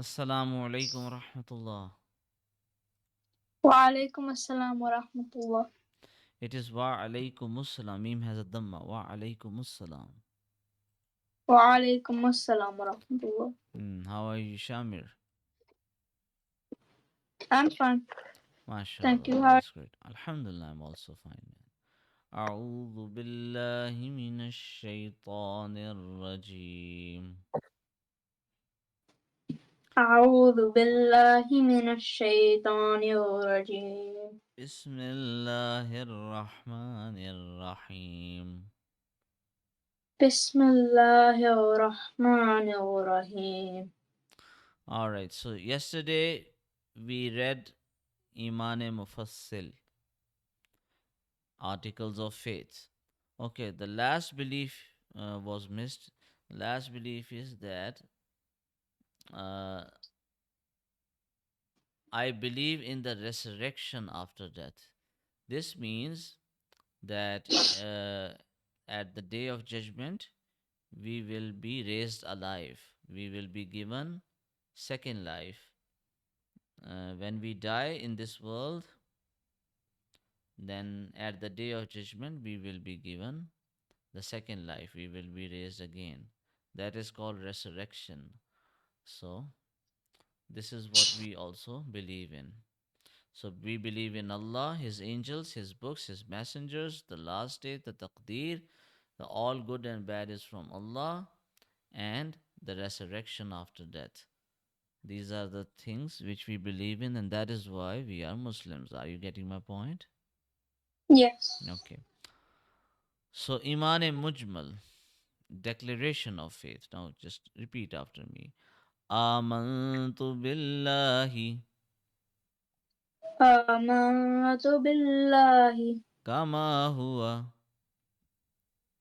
Assalamu alaikum rahmatullah. وعليكم السلام ورحمة الله. It is wa alaikum assalam. Mim has a dhamma. Wa alaikum assalam. وعليكم السلام ورحمة الله. How are you, Shamir? I'm fine. Thank MashaAllah, you. How? that's great. Alhamdulillah, I'm also fine, man. أعوذ بالله من الشيطان الرجيم. أعوذ بالله من الشيطان الرجيم. بسم الله الرحمن الرحيم. بسم الله الرحمن الرحيم. Alright, so yesterday we read Iman Mufassil, Articles of Faith. Okay, the last belief was missed. Last belief is that uh, I believe in the resurrection after death. This means that at the day of judgment, we will be raised alive. We will be given second life. When we die in this world, then at the day of judgment, we will be given the second life. We will be raised again. That is called resurrection. So, this is what we also believe in. So, we believe in Allah, His angels, His books, His messengers, the last day, the taqdeer, the all good and bad is from Allah, and the resurrection after death. These are the things which we believe in, and that is why we are Muslims. Are you getting my point? Yes. Okay. So, Iman Mujmal, declaration of faith. Now, just repeat after me. Amantu billahi آمنت بالله kama huwa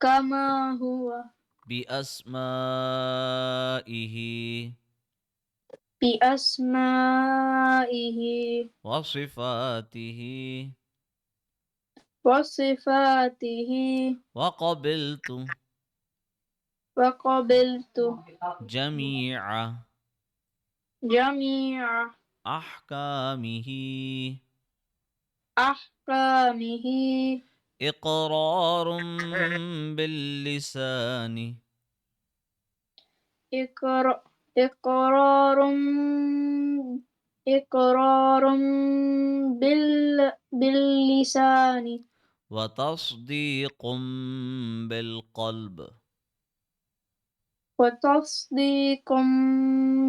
كما هو bi asma'ihi بأسمائه wa sifatihi وصفاته wa qabiltu وقبلت jami'a جميع ahkamihi أحكامه إقرار باللسان إقر- إقرار إقرار باللسان وتصديق بالقلب. وتصديق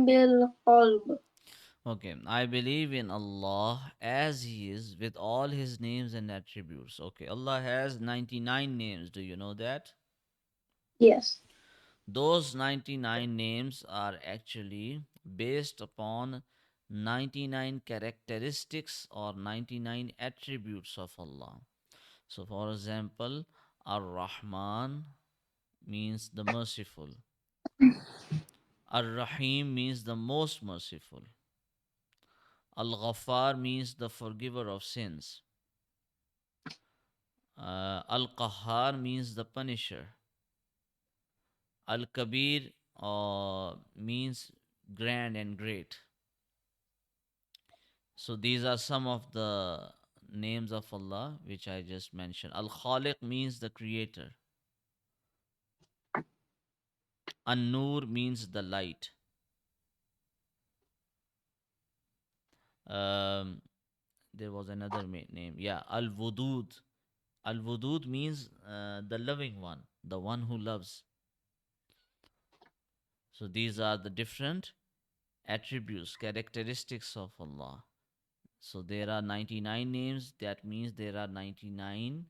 بالقلب. Okay, I believe in Allah as He is with all His names and attributes. Okay, Allah has 99 names. Do you know that? Yes. Those 99 names are actually based upon 99 characteristics or 99 attributes of Allah. So, for example, Ar Rahman means the merciful, Ar Rahim means the most merciful, Al Ghaffar means the forgiver of sins, Al Qahhar means the punisher, Al Kabir means grand and great. So these are some of the names of Allah which I just mentioned. Al Khaliq means the creator. An Nur means the light. Um, there was another name. Yeah, Al Wudud. Al Wudud means the loving one, the one who loves. So these are the different attributes, characteristics of Allah. So there are 99 names. That means there are 99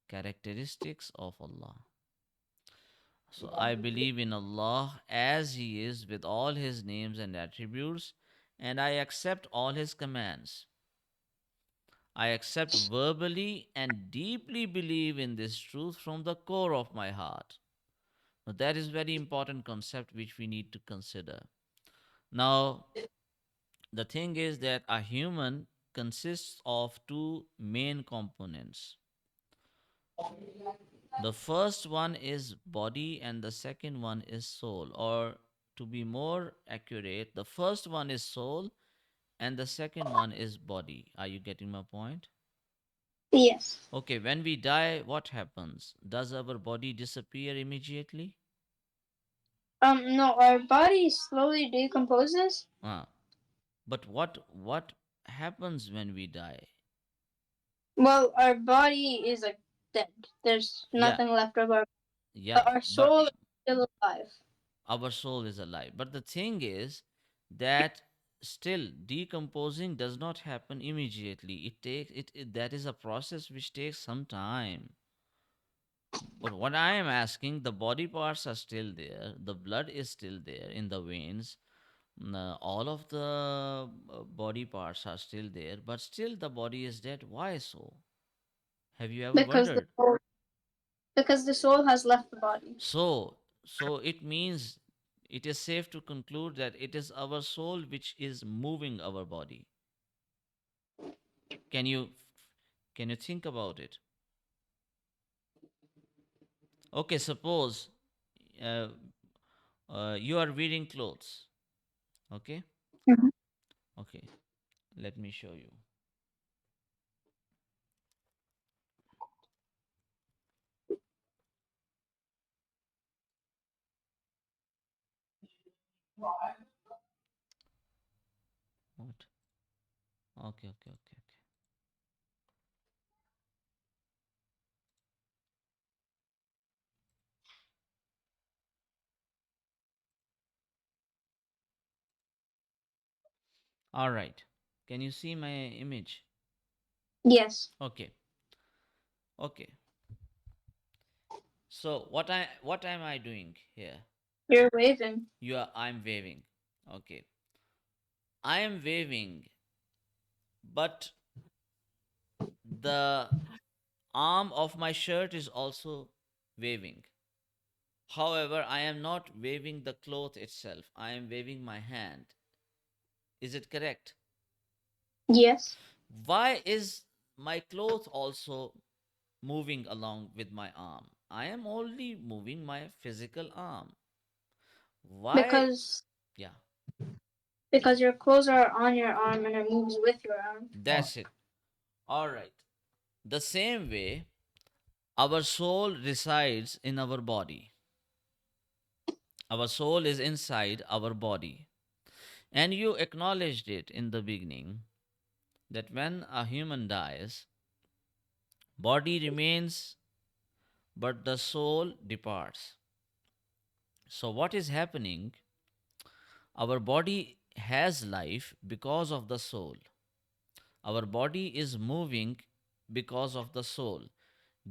characteristics of Allah. So I believe in Allah as He is with all His names and attributes, and I accept all His commands. I accept verbally and deeply believe in this truth from the core of my heart. Now, that is very important concept which we need to consider. Now, the thing is that a human consists of two main components. The first one is body and the second one is soul, or to be more accurate, the first one is soul and the second one is body. Are you getting my point? Yes. Okay, when we die, what happens? Does our body disappear immediately? No, our body slowly decomposes. Ah, but what happens when we die? Well, our body is like dead. There's Yeah, nothing left of our. yeah, But our but soul is still alive. our soul is alive. But the thing is that still decomposing does not happen immediately. It that is a process which takes some time. But what I am asking, the body parts are still there, the blood is still there in the veins, all of the body parts are still there, but still the body is dead. Why so? Have you ever Because the wondered? soul, because the soul has left the body. So it means it is safe to conclude that it is our soul which is moving our body. Can you think about it? Okay, suppose uh, you are wearing clothes. Okay, Mhm. okay. Let me show you. What? Okay, okay, okay, okay. All right. Can you see my image? Yes, Okay. Okay. So what am I doing here? you're waving. I'm waving. Okay. I am waving, but the arm of my shirt is also waving. However, I am not waving the cloth itself. I am waving my hand. Is it correct? Yes, Why is my cloth also moving along with my arm? I am only moving my physical arm. Why? because Yeah, because your clothes are on your arm and it moves with your arm. that's it. All right. The same way, our soul resides in our body. Our soul is inside our body. And you acknowledged it in the beginning that when a human dies, body remains but the soul departs. So what is happening? Our body has life because of the soul. Our body is moving because of the soul.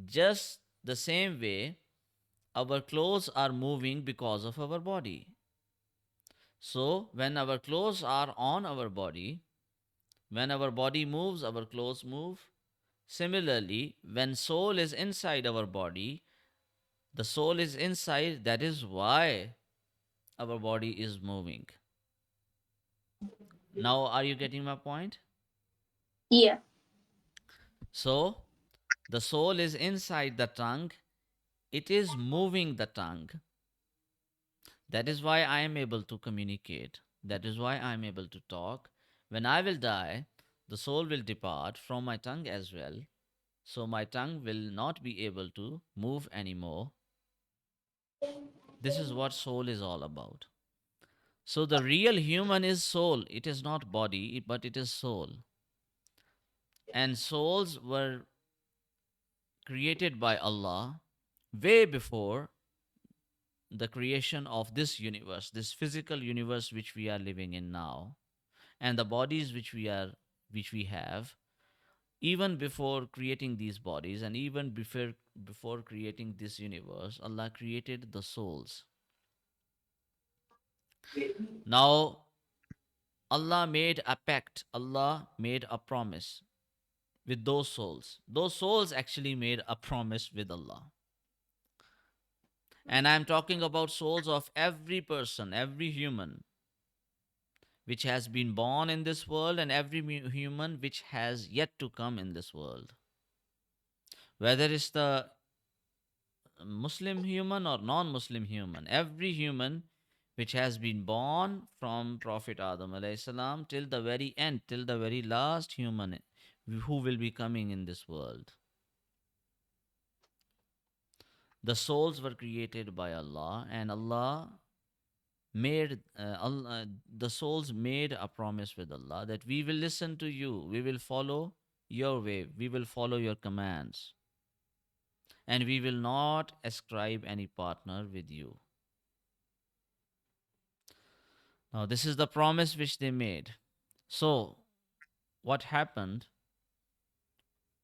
Just the same way, our clothes are moving because of our body. So, when our clothes are on our body, when our body moves, our clothes move. Similarly, when soul is inside our body, the soul is inside, that is why our body is moving. Now, are you getting my point? Yeah, So, the soul is inside the tongue, it is moving the tongue. That is why I am able to communicate. That is why I am able to talk. When I will die, the soul will depart from my tongue as well. So my tongue will not be able to move anymore. This is what soul is all about. So the real human is soul. It is not body, but it is soul. And souls were created by Allah way before the creation of this universe, this physical universe which we are living in now, and the bodies which we have. Even before creating these bodies and even before creating this universe, Allah created the souls. Now Allah made a pact, Allah made a promise with those souls. Those souls actually made a promise with Allah. And I'm talking about souls of every person, every human which has been born in this world and every human which has yet to come in this world. Whether it's the Muslim human or non Muslim human, every human which has been born from Prophet Adam alayhi salam till the very end, till the very last human who will be coming in this world. The souls were created by Allah, and Allah made the souls made a promise with Allah that we will listen to you, we will follow your way, we will follow your commands, and we will not ascribe any partner with you. Now, this is the promise which they made. So, what happened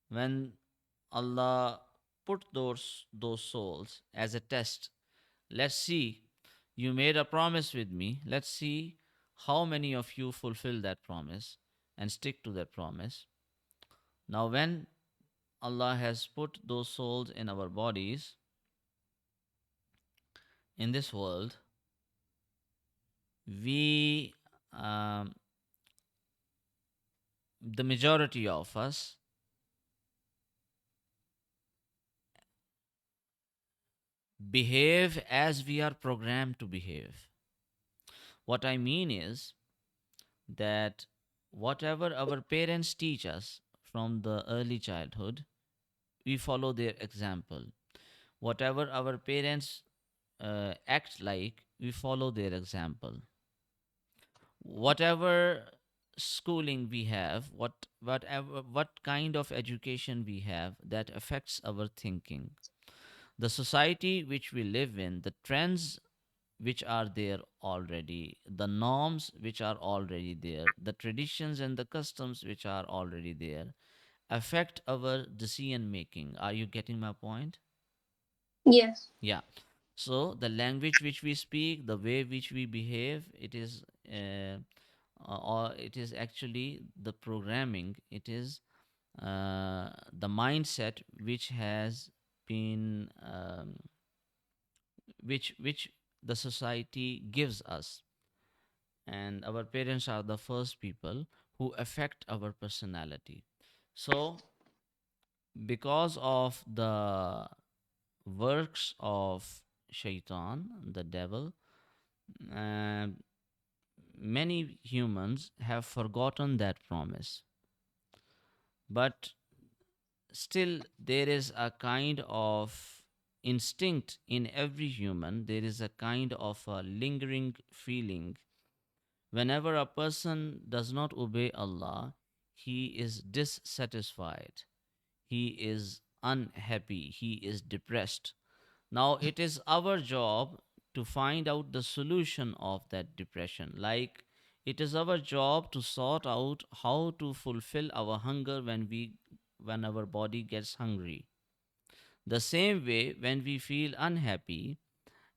when Allah put those souls as a test? Let's see. You made a promise with me. Let's see how many of you fulfill that promise and stick to that promise. Now, when Allah has put those souls in our bodies in this world, we, um, the majority of us, behave as we are programmed to behave. What I mean is that whatever our parents teach us from the early childhood, we follow their example. Whatever our parents act like, we follow their example. Whatever schooling we have, what kind of education we have, that affects our thinking. The society which we live in, the trends which are there already, the norms which are already there, the traditions and the customs which are already there, affect our decision making. Are you getting my point? Yes. Yeah. So the language which we speak, the way which we behave, it is, or it is actually the programming. It is the mindset which has been, which the society gives us, and our parents are the first people who affect our personality. So, because of the works of shaitan, the devil, uh, many humans have forgotten that promise. But still, there is a kind of instinct in every human, there is a kind of a lingering feeling. Whenever a person does not obey Allah, he is dissatisfied, he is unhappy, he is depressed. Now, it is our job to find out the solution of that depression. Like, it is our job to sort out how to fulfill our hunger when our body gets hungry. The same way, when we feel unhappy,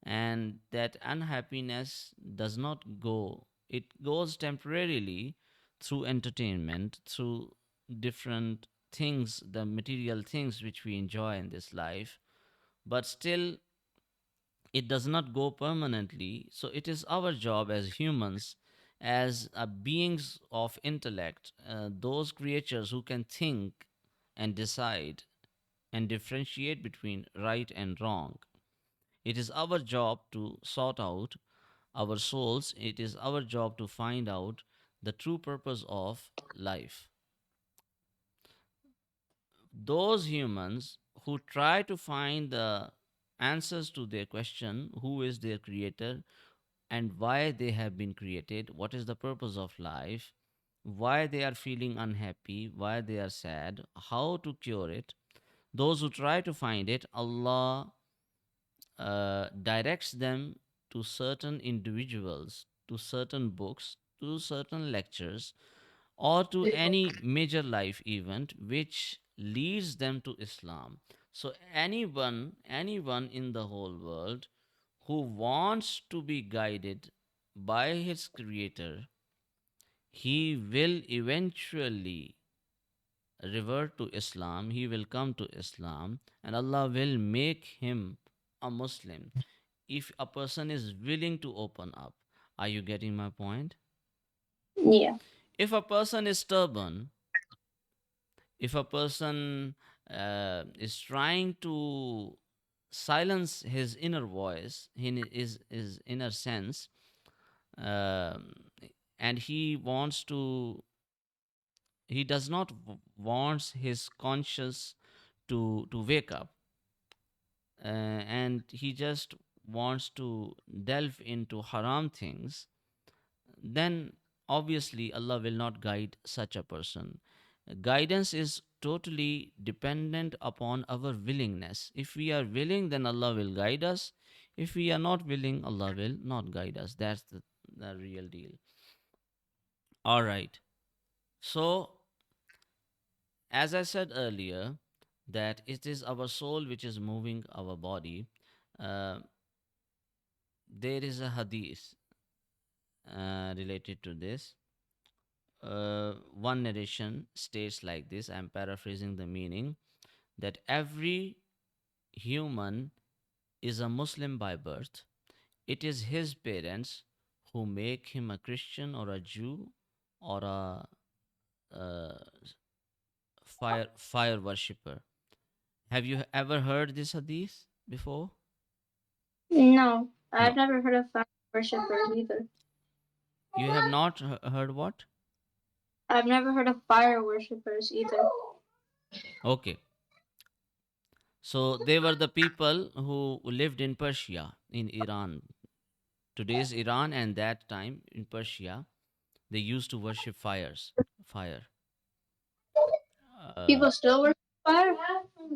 and that unhappiness does not go, it goes temporarily through entertainment, through different things, the material things which we enjoy in this life, but still it does not go permanently. So it is our job as humans, as beings of intellect, those creatures who can think and decide and differentiate between right and wrong. It is our job to sort out our souls. It is our job to find out the true purpose of life. Those humans who try to find the answers to their question, who is their creator and why they have been created, what is the purpose of life, why they are feeling unhappy, why they are sad, how to cure it, those who try to find it, Allah directs them to certain individuals, to certain books, to certain lectures, or to any major life event which leads them to Islam. So anyone in the whole world who wants to be guided by his creator, he will eventually revert to Islam, he will come to Islam, and Allah will make him a Muslim if a person is willing to open up. Are you getting my point? Yeah. If a person is stubborn, if a person is trying to silence his inner voice, his inner sense, um, and he does not wants his conscience to wake up, and he just wants to delve into haram things, then obviously Allah will not guide such a person. Guidance is totally dependent upon our willingness. If we are willing, then Allah will guide us. If we are not willing, Allah will not guide us. That's the real deal. All right. So, as I said earlier, that it is our soul which is moving our body. Uh, there is a hadith related to this. One narration states like this, I'm paraphrasing the meaning, that every human is a Muslim by birth. It is his parents who make him a Christian or a Jew or a uh, fire worshipper. Have you ever heard this hadith before? No, I've No. never heard of fire worshippers either. You have not heard what? I've never heard of fire worshippers either. Okay. So they were the people who lived in Persia, in Iran. Today's Iran and that time in Persia, they used to worship fire. Uh, People still worship fire?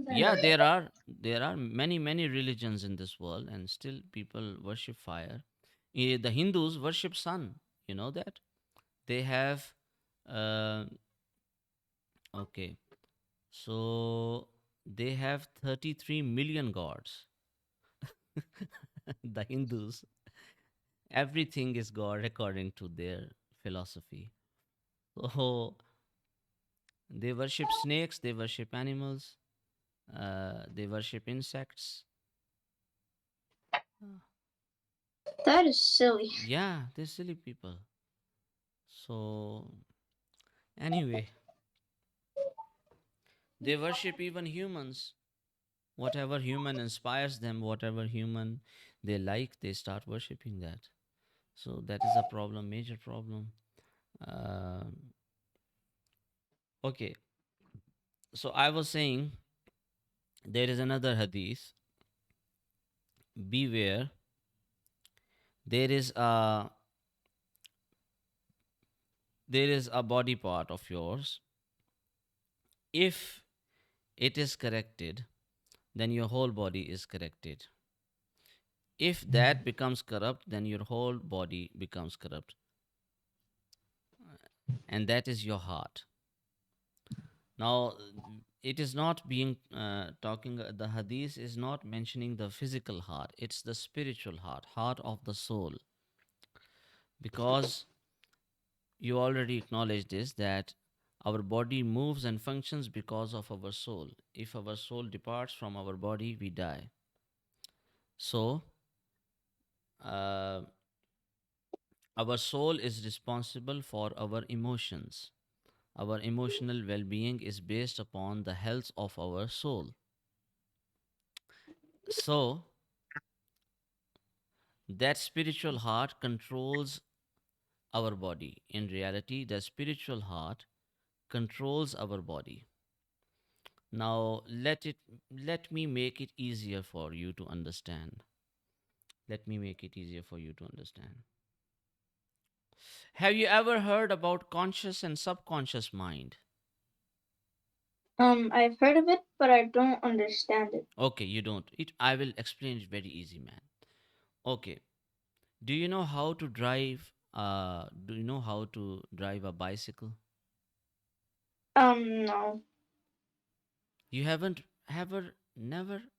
yeah, there are many religions in this world, and still people worship fire. The Hindus worship sun. You know that they have. Uh, okay, so they have 33 million gods. The Hindus, everything is God according to their philosophy. So they worship snakes, they worship animals, they worship insects. Uh, That is silly. Yeah, they're silly people. So, anyway, they worship even humans. Whatever human inspires them, whatever human they like, they start worshipping that. So, that is a problem, major problem. Um, okay, so I was saying there is another hadith. Beware, there is a there is a body part of yours. If it is corrected, then your whole body is corrected. If that becomes corrupt, then your whole body becomes corrupt. And that is your heart. Now, it is not being talking, the hadith is not mentioning the physical heart, it's the spiritual heart, heart of the soul. Because you already acknowledged this, that our body moves and functions because of our soul. If our soul departs from our body, we die. So, uh, our soul is responsible for our emotions. Our emotional well being is based upon the health of our soul. So, that spiritual heart controls our body. In reality, the spiritual heart controls our body. Now, let me make it easier for you to understand. Let me make it easier for you to understand. Have you ever heard about conscious and subconscious mind? I've heard of it, but I don't understand it. Okay, you don't. It I will explain it very easy, man. Okay. Do you know how to drive do you know how to drive a bicycle? No. You haven't ever never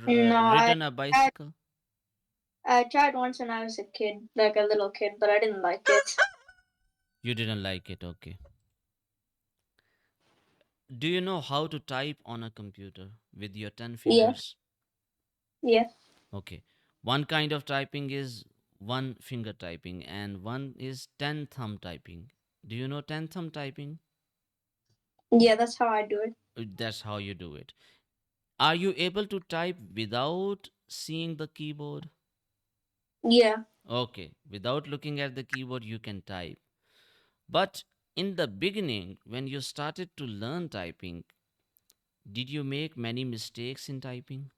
No, ridden a I bicycle? I tried once when I was a kid, like a little kid, but I didn't like it. You didn't like it, okay. Do you know how to type on a computer with your 10 Yeah, fingers? yeah, Okay. One kind of typing is one finger typing and one is 10 thumb typing. Do you know 10 thumb typing? yeah. That's how I do it. That's how you do it. Are you able to type without seeing the keyboard? Yeah, Okay, without looking at the keyboard, you can type. But in the beginning, when you started to learn typing, did you make many mistakes in typing?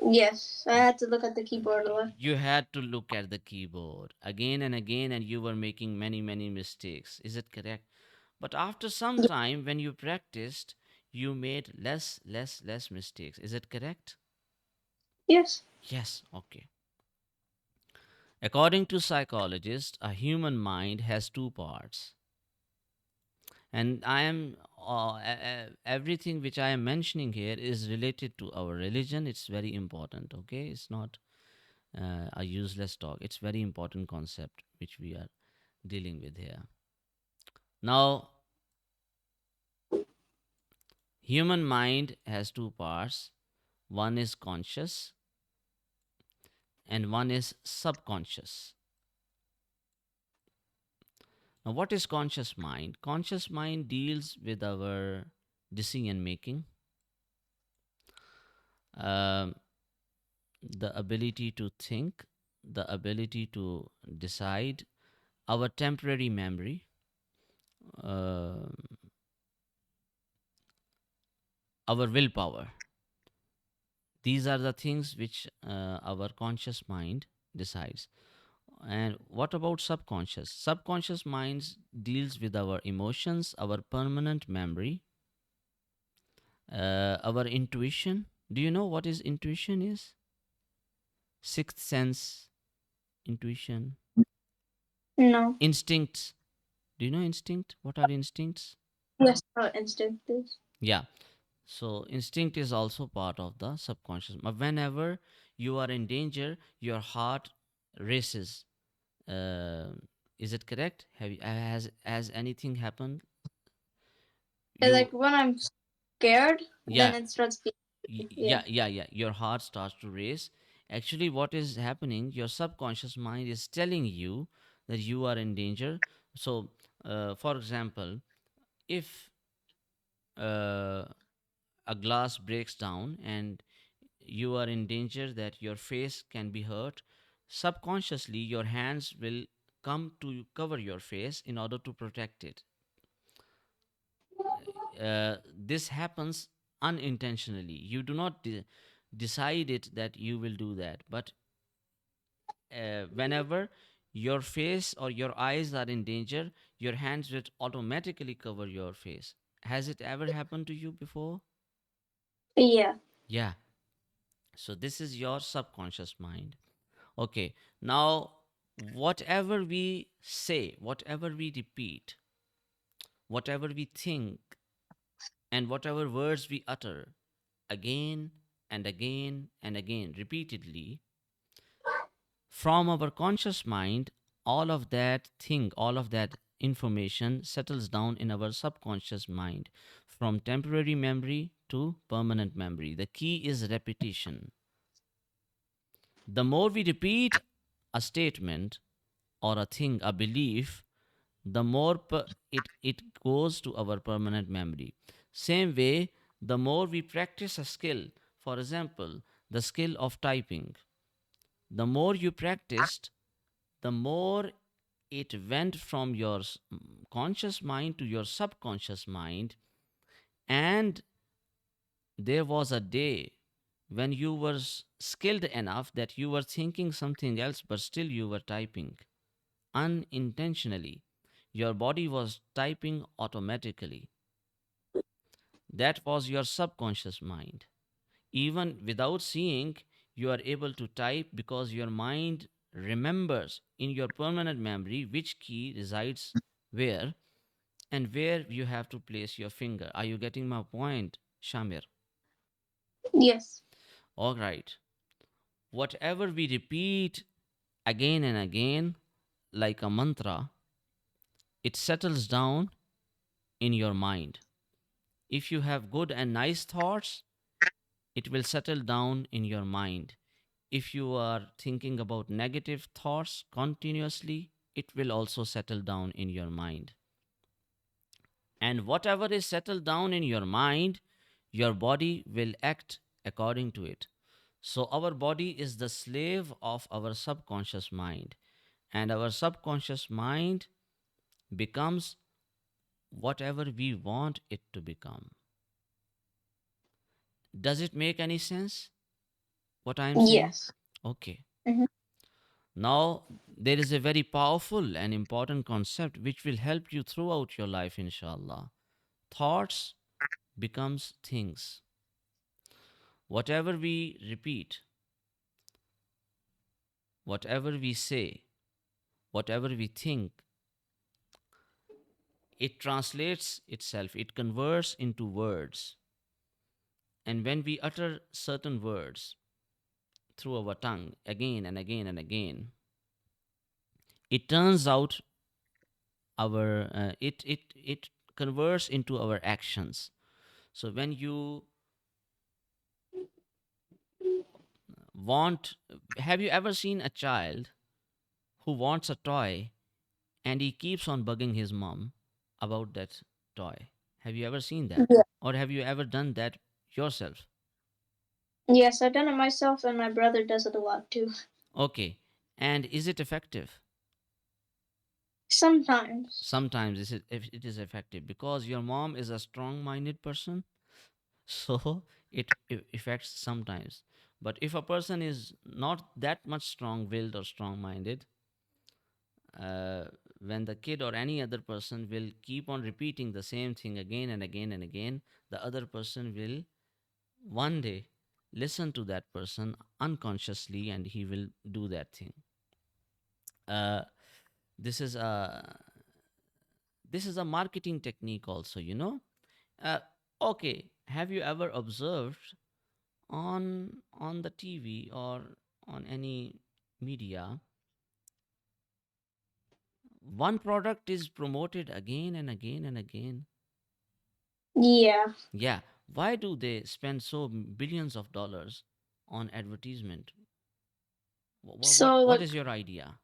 Yes, I had to look at the keyboard a lot. You had to look at the keyboard again and again, and you were making many, many mistakes. Is it correct? But after some time, when you practiced, you made less mistakes. Is it correct? Yes. Yes, okay. According to psychologists, a human mind has two parts. And I am everything which I am mentioning here is related to our religion. It's very important, okay? It's not a useless talk. It's very important concept which we are dealing with here. Now, human mind has two parts. One is conscious and one is subconscious. Now, what is conscious mind? Conscious mind deals with our decision making, um, the ability to think, the ability to decide, our temporary memory, uh, our willpower. These are the things which our conscious mind decides. And what about subconscious? Subconscious minds deals with our emotions, our permanent memory, our intuition. Do you know what is intuition is? Sixth sense, intuition, No. instincts. Do you know instinct? What are instincts? Yes, how instinct is. Yeah. So instinct is also part of the subconscious. But whenever you are in danger, your heart races. Uh, is it correct? Has anything happened? And You like when I'm scared, then yeah it starts beating. Yeah. yeah. Your heart starts to race. Actually, what is happening? Your subconscious mind is telling you that you are in danger. So, for example, if uh, a glass breaks down and you are in danger that your face can be hurt, subconsciously your hands will come to cover your face in order to protect it. This happens unintentionally. You do not decide it that you will do that, but whenever your face or your eyes are in danger, your hands will automatically cover your face. Has it ever happened to you before? Yeah. Yeah. So this is your subconscious mind. Okay. Now, whatever we say, whatever we repeat, whatever we think, and whatever words we utter again and again and again repeatedly from our conscious mind, all of that thing, all of that information settles down in our subconscious mind from temporary memory to permanent memory. The key is repetition. The more we repeat a statement or a thing, a belief, the more it goes to our permanent memory. Same way, the more we practice a skill, for example, the skill of typing, the more you practiced, the more it went from your conscious mind to your subconscious mind. And there was a day when you were skilled enough that you were thinking something else, but still you were typing unintentionally. Your body was typing automatically. That was your subconscious mind. Even without seeing, you are able to type because your mind remembers in your permanent memory which key resides where and where you have to place your finger. Are you getting my point, Shamir? Yes. All right. Whatever we repeat again and again, like a mantra, it settles down in your mind. If you have good and nice thoughts, it will settle down in your mind. If you are thinking about negative thoughts continuously, it will also settle down in your mind. And whatever is settled down in your mind, your body will act according to it. So our body is the slave of our subconscious mind, and our subconscious mind becomes whatever we want it to become. Does it make any sense what I am saying? Yes. Okay. Hmm. Now, there is a very powerful and important concept which will help you throughout your life, inshallah. Thoughts becomes things. Whatever we repeat, whatever we say, whatever we think, it translates itself, it converts into words. And when we utter certain words through our tongue again and again and again, it turns out it converts into our actions. So when you want have you ever seen a child who wants a toy and he keeps on bugging his mom about that toy? Have you ever seen that, Yeah. or have you ever done that yourself? Yes, I've done it myself, and my brother does it a lot too. Okay, and is it effective? Sometimes. Sometimes it is effective because your mom is a strong minded person. So it affects sometimes. But if a person is not that much strong willed or strong minded, uh, when the kid or any other person will keep on repeating the same thing again and again and again, the other person will one day listen to that person unconsciously and he will do that thing. Uh, this is a this is a marketing technique also, you know. uh, okay, have you ever observed on the TV or on any media, one product is promoted again and again and again? Yeah. Yeah. Why do they spend so billions of dollars on advertisement? So, What like, is your idea?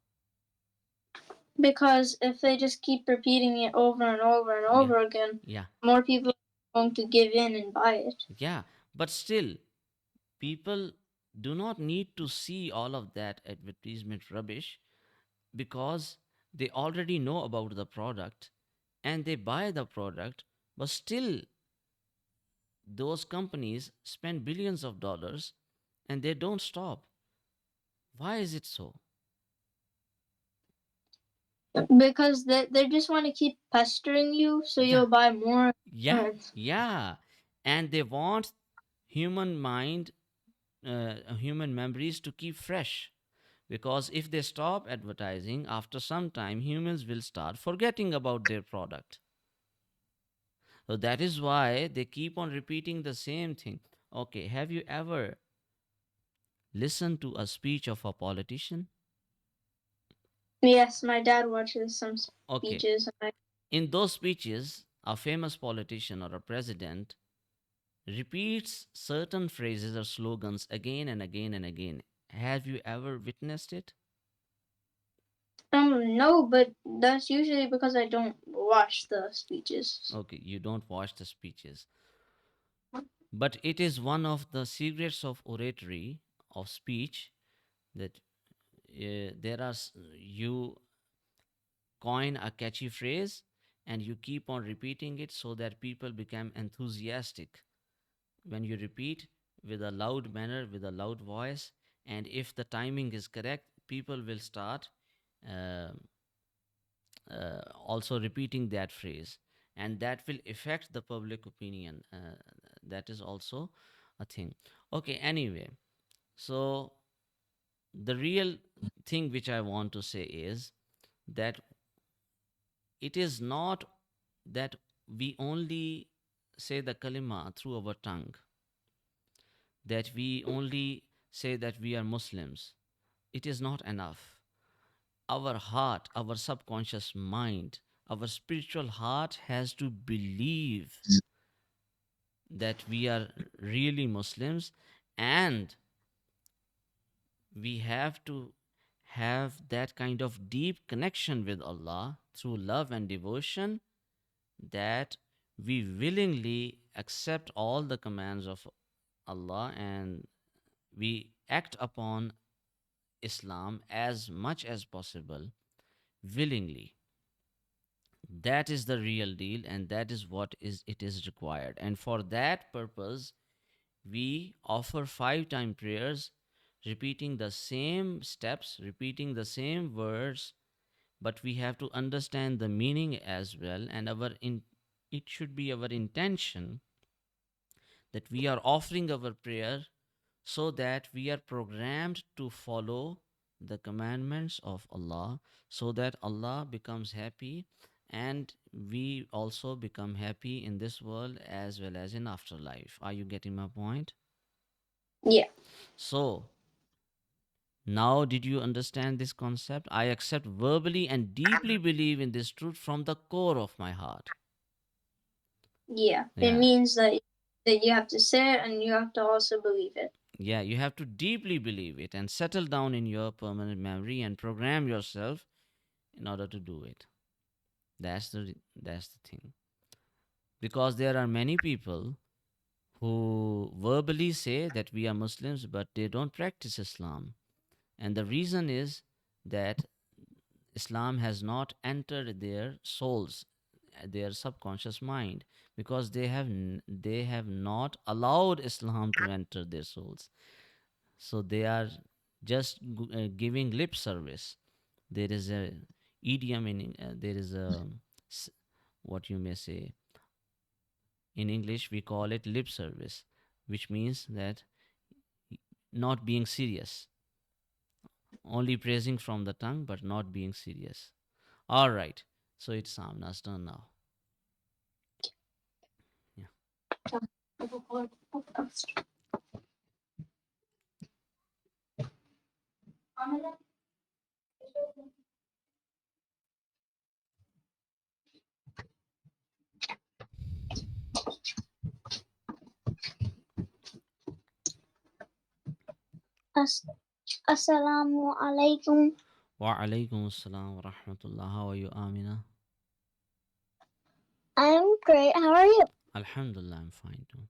because if they just keep repeating it over and over and Yeah. over again, Yeah. more people are going to give in and buy it. Yeah. But still, people do not need to see all of that advertisement rubbish because they already know about the product and they buy the product, but still those companies spend billions of dollars and they don't stop. Why is it so? Because they just want to keep pestering you, so Yeah. you'll buy more Yeah. and Yeah. And they want human mind, human memories to keep fresh. Because if they stop advertising, after some time, humans will start forgetting about their product. So that is why they keep on repeating the same thing. Okay, have you ever listened to a speech of a politician? yes, my dad watches some Okay, speeches. And in those speeches, a famous politician or a president repeats certain phrases or slogans again and again and again. Have you ever witnessed it? no, but that's usually because I don't watch the speeches. Okay, you don't watch the speeches. But it is one of the secrets of oratory, of speech, that you coin a catchy phrase and you keep on repeating it so that people become enthusiastic when you repeat with a loud manner, with a loud voice. And if the timing is correct, people will start uh, also repeating that phrase, and that will affect the public opinion. That is also a thing. Okay, anyway, so the real thing which I want to say is that it is not that we only say the kalima through our tongue, that we only say that we are Muslims. It is not enough. Our heart, our subconscious mind, our spiritual heart has to believe that we are really Muslims, and we have to have that kind of deep connection with Allah through love and devotion, that we willingly accept all the commands of Allah and We act upon Islam as much as possible willingly. That is the real deal, and that is what is it is required. And for that purpose, we offer 5 time prayers, repeating the same steps, repeating the same words, but we have to understand the meaning as well. And it should be our intention that we are offering our prayer so that we are programmed to follow the commandments of Allah, so that Allah becomes happy and we also become happy in this world as well as in afterlife. Are you getting my point? Yeah. So, now did you understand this concept? I accept verbally and deeply believe in this truth from the core of my heart. Yeah. It Yeah. means that you have to say it and you have to also believe it. Yeah, you have to deeply believe it and settle down in your permanent memory and program yourself in order to do it. That's the thing. Because there are many people who verbally say that we are Muslims but they don't practice Islam. And the reason is that Islam has not entered their souls, their subconscious mind, because they have not allowed Islam to enter their souls. So they are just giving lip service. There is a idiom in there is a s- what you may say in English we call it lip service, which means that not being serious, only praising from the tongue but not being serious. All right, so it's Amna's turn now. Yeah. As- Assalamu alaikum. Wa alaikum assalam wa rahmatullah. How are you, Amina? I'm great. How are you? Alhamdulillah, I'm fine too.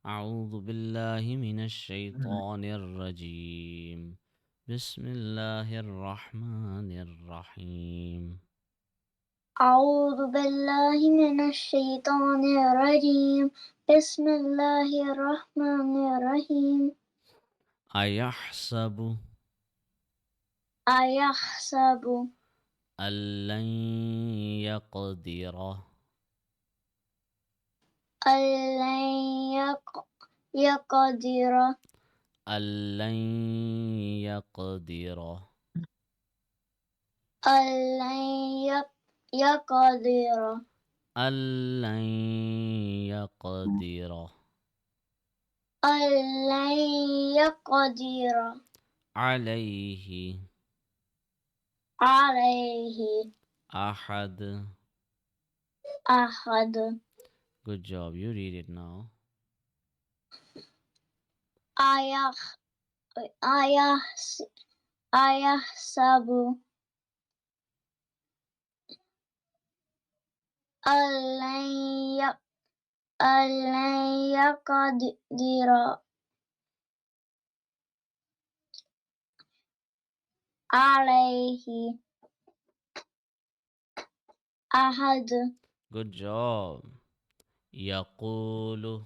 أعوذ بالله من الشيطان الرجيم. بسم الله الرحمن الرحيم. أعوذ بالله من الشيطان الرجيم. بسم الله الرحمن الرحيم. أيحسب أيحسب أن لن يقدر أن لن يقدر أن لن يقدر أن لن يقدر أن لن يقدر أن لن يقدر عليه عليه أحد. أحد. Good job, you read it now. أيح أيحس أيحسب أن لن يقدر عليه أحد. Good job. يقول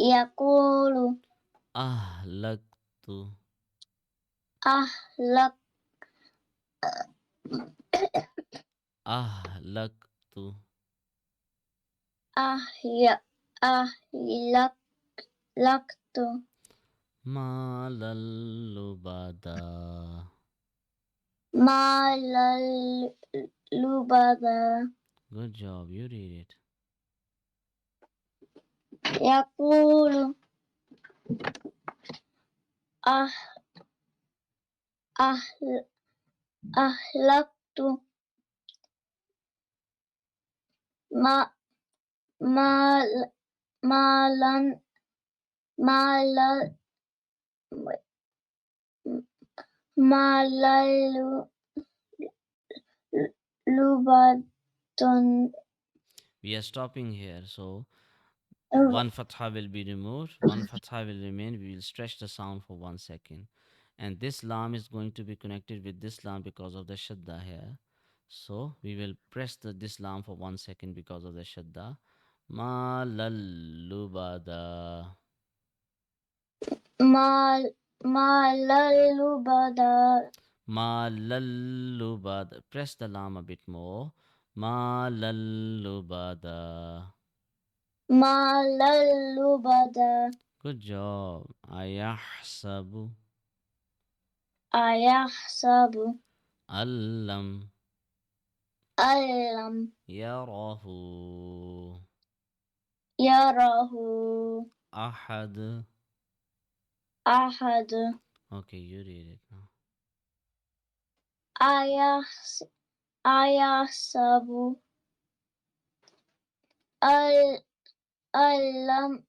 يقول أهلكت أهلك أهلكت أهي أهلكت مالا لبدا. مال لبدا. Good job, you read it. يقول أه أهل أهلكت ما مال مالا مال مالا لبدا. We are stopping here. So One fatha will be removed, one fatha will remain. We will stretch the sound for 1 second. And this lam is going to be connected with this lam because of the shadda here. So we will press this lam for 1 second because of the shadda. Ma lallubada. mal malalubada Ma lallubada. Press the lam a bit more. Ma lallubada. malalubada Good job. Ayahsabu. ayahsabu Allam. allam Yarahu. yarahu Ahad. ahad Okay, you read it now. ayahs ayahsabu al allam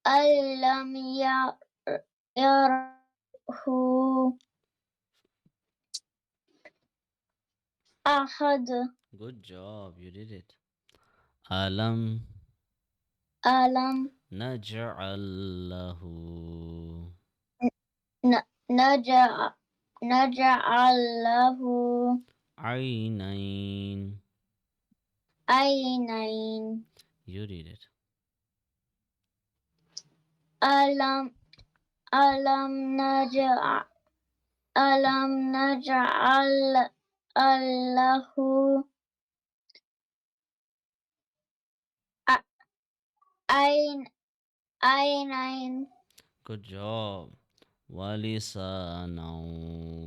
allam yarahu ahad Good job, you did it. Alam alam naj'al lahu naja naja'allahu aynain. ainain You read it. alam alam naja'al allahu ain ainain Good job. Walisana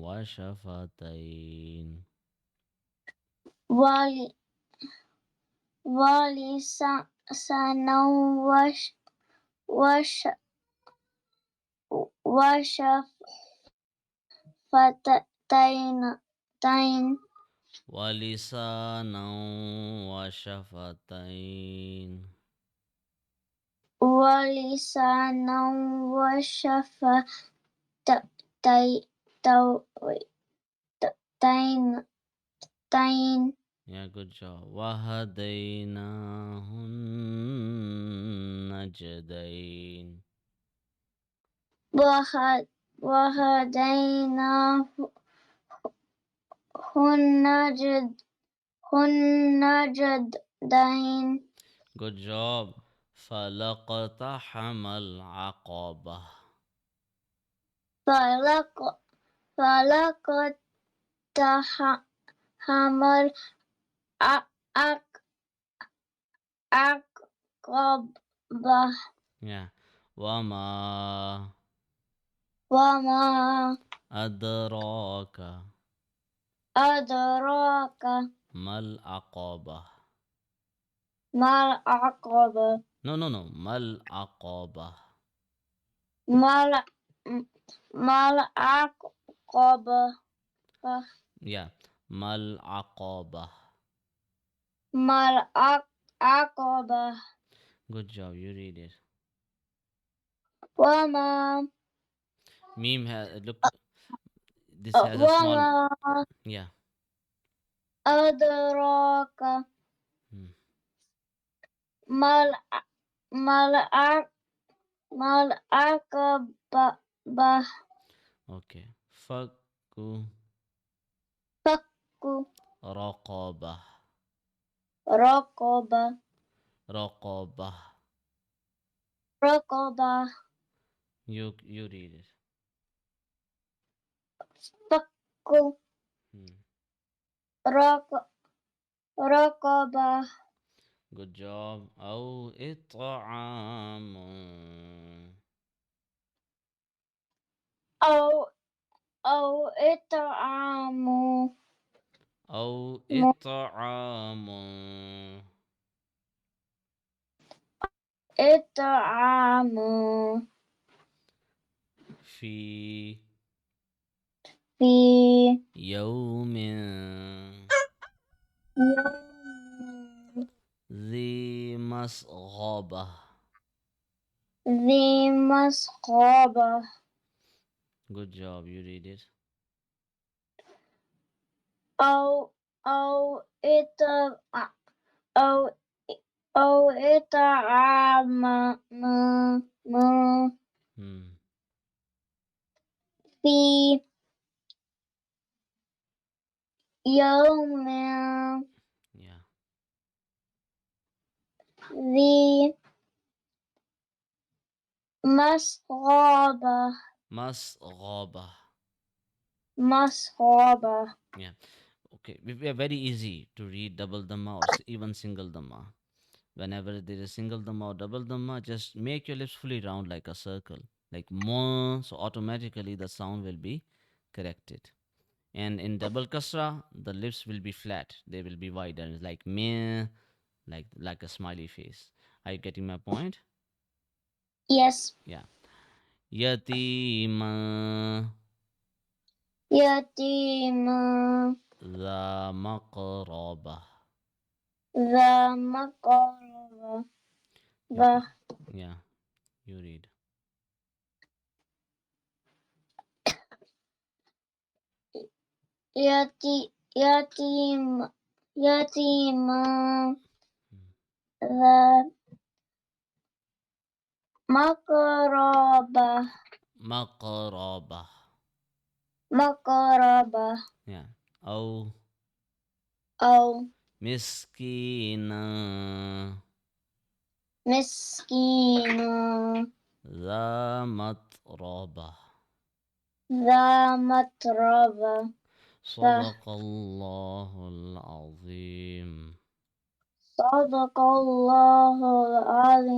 wa shafatain. wali wali sanau wash washafatain tain Walisana wa shafatain. wali sanau washafatain tain Yeah, good job. Wahadainahun najdain. wahad wahadainahu najad najdain Good job. فلقتحم العقبة. falak falakot hamal ak ak akobah Yeah. وما wama أدراك adraka ما العقبة. mal aqaba No, no, no. ما العقبة. mal mal aqaba Yeah. ما العقبة. mal aqaba Good job. You read it. wama Meme has look. This has a wama small. Yeah. adraka Hmm. mal mal mal aqaba Okay. فك fakku رقبة. raqaba رقبة. raqaba You read it. fakku Hmm. raq raqaba Good job. أو إطعام. أو أو إطعام أو إطعام إطعام في في يوم يوم ذي مسغبة. ذي مسغبة Good job. You read it. أو أو إطع أو أو إطعام Hmm. في يوم Yeah. ذي مسغبة Masghaba. مسغبة. Yeah. Okay. We are very easy to read double dhamma or even single dhamma. Whenever there is single dhamma or double dhamma, just make your lips fully round like a circle, like mo. So automatically the sound will be corrected. And in double kasra, the lips will be flat. They will be wider, like meh, like a smiley face. Are you getting my point? Yes. Yeah. Yatima يتيم ذا مقربة. ذا مقربة. You can, yeah, you read. يتيم يتيم Mm. ذا مقربة مقربة. مقربة. Yeah. أو أو مسكينة مسكين ذا متربة. ذا متربة. صدق الله العظيم. صدق الله العظيم.